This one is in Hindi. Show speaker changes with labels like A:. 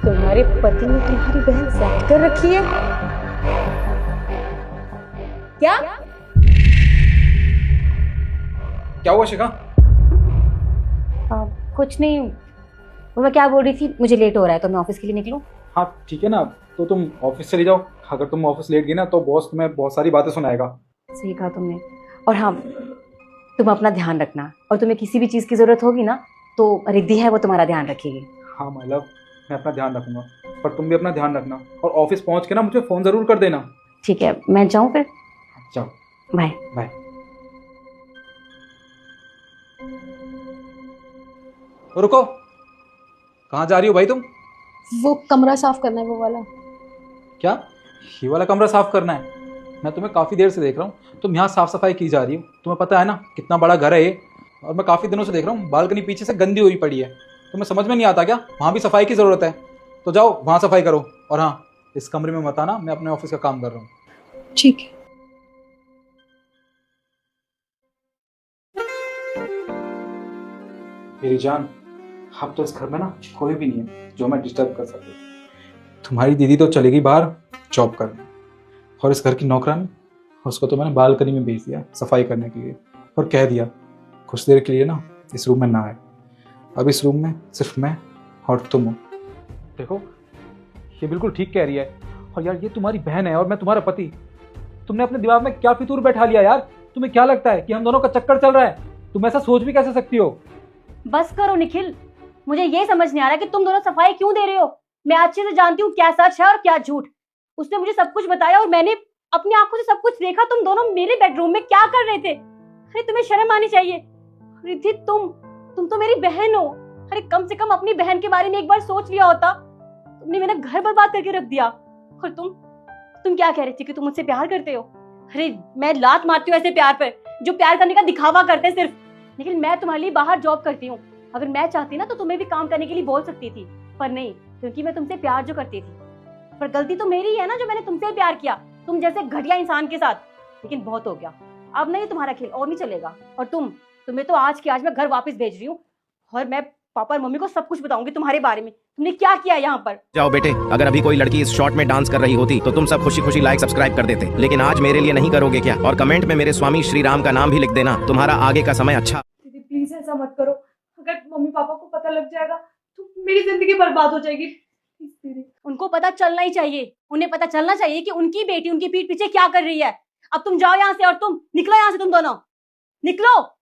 A: तुम्हारे पति ने तुम्हारी बहन सेट कर रखी है क्या?
B: क्या हुआ शिखा?
A: कुछ नहीं, वो मैं क्या बोल रही थी, मुझे लेट हो रहा है तो मैं ऑफिस के लिए निकलूं?
B: हाँ ठीक है ना, तो तुम ऑफिस चली जाओ। अगर तुम ऑफिस लेट गई ना तो बॉस तुम्हें बहुत सारी बातें सुनाएगा।
A: सही कहा तुमने। और हाँ, तुम अपना ध्यान रखना, और तुम्हें किसी भी चीज की जरूरत होगी ना तो रिद्धि है वो तुम्हारा ध्यान रखेगी।
B: हाँ माय लव, मैं अपना ध्यान रखूंगा, पर तुम भी अपना ध्यान रखना, और ऑफिस पहुंच के ना मुझे फोन जरूर कर देना।
A: ठीक है, मैं जाऊं फिर?
B: जाओ।
A: बाय।
B: बाय। रुको, कहाँ जा रही हो भाई तुम?
C: वो कमरा साफ करना है, वो वाला।
B: क्या ये वाला कमरा साफ करना है? मैं तुम्हें काफ़ी देर से देख रहा हूँ, तुम यहाँ साफ सफाई की जा रही हो। तुम्हें पता है ना कितना बड़ा घर है ये, और मैं काफ़ी दिनों से देख रहा हूँ बालकनी पीछे से गंदी हुई पड़ी है। तुम्हें समझ में नहीं आता क्या? वहाँ भी सफाई की ज़रूरत है, तो जाओ वहाँ सफाई करो। और हाँ, इस कमरे में मत आना, मैं अपने ऑफिस का काम कर रहा हूँ।
C: ठीक है।
B: मेरी जान, अब तो इस घर में ना कोई भी नहीं है जो मैं डिस्टर्ब कर सके। तुम्हारी दीदी तो चली गई बाहर जॉब करने, और इस घर की नौकरानी, उसको तो मैंने बालकनी में भेज दिया सफाई करने के लिए, और कह दिया कुछ देर के लिए ना इस रूम में ना आए। अब इस रूम में सिर्फ मैं और तुम हो। देखो, ये बिल्कुल ठीक कह रही है। और यार, ये तुम्हारी बहन है और मैं तुम्हारा पति। तुमने अपने दिमाग में क्या फितूर बैठा लिया यार? तुम्हें क्या लगता है कि हम दोनों का चक्कर चल रहा है? तुम ऐसा सोच भी कैसे सकती हो?
A: बस करो निखिल, मुझे ये समझ नहीं आ रहा कि तुम दोनों सफाई क्यों दे रहे हो। मैं अच्छे से जानती हूँ क्या सच है और क्या झूठ। उसने मुझे सब कुछ बताया और मैंने अपनी आंखों से सब कुछ देखा। तुम दोनों मेरे बेडरूम में क्या कर रहे थे? अरे तुम्हें शर्म आनी चाहिए। रिद्धि, तुम तो मेरी बहन हो। अरे कम से कम अपनी बहन के बारे में एक बार सोच लिया होता। तुमने मेरा घर बर्बाद करके रख दिया। और तुम क्या कह रही थी कि तुम मुझसे प्यार करते हो? अरे मैं लात मारती हूँ ऐसे प्यार पर जो प्यार करने का दिखावा करते हैं सिर्फ। लेकिन मैं तुम्हारे लिए बाहर जॉब करती हूँ। अगर मैं चाहती ना तो तुम्हें भी काम करने के लिए बोल सकती थी, पर नहीं, क्योंकि मैं तुमसे प्यार जो करती थी। पर गलती तो मेरी है ना जो मैंने तुमसे प्यार किया, तुम जैसे घटिया इंसान के साथ। लेकिन बहुत हो गया, अब नहीं तुम्हारा खेल और नहीं चलेगा। और तुम्हें तो आज की आज मैं घर वापस भेज रही हूँ, और मैं पापा और मम्मी को सब कुछ बताऊंगी तुम्हारे बारे में, तुमने क्या किया यहाँ पर।
D: जाओ बेटे, अगर अभी कोई लड़की इस शॉट में डांस कर रही होती तो तुम सब खुशी खुशी लाइक सब्सक्राइब कर देते, लेकिन आज मेरे लिए नहीं करोगे क्या? और कमेंट में मेरे स्वामी श्री राम का नाम भी लिख देना। तुम्हारा आगे का समय अच्छा।
C: दीदी प्लीज ऐसा मत करो, अगर मम्मी पापा को पता लग जाएगा तो मेरी जिंदगी बर्बाद हो जाएगी। प्लीज दीदी।
A: उनको पता चलना ही चाहिए, उन्हें पता चलना चाहिए कि उनकी बेटी उनकी पीठ पीछे क्या कर रही है। अब तुम जाओ यहाँ से, और तुम निकलो यहाँ से, तुम दोनों निकलो।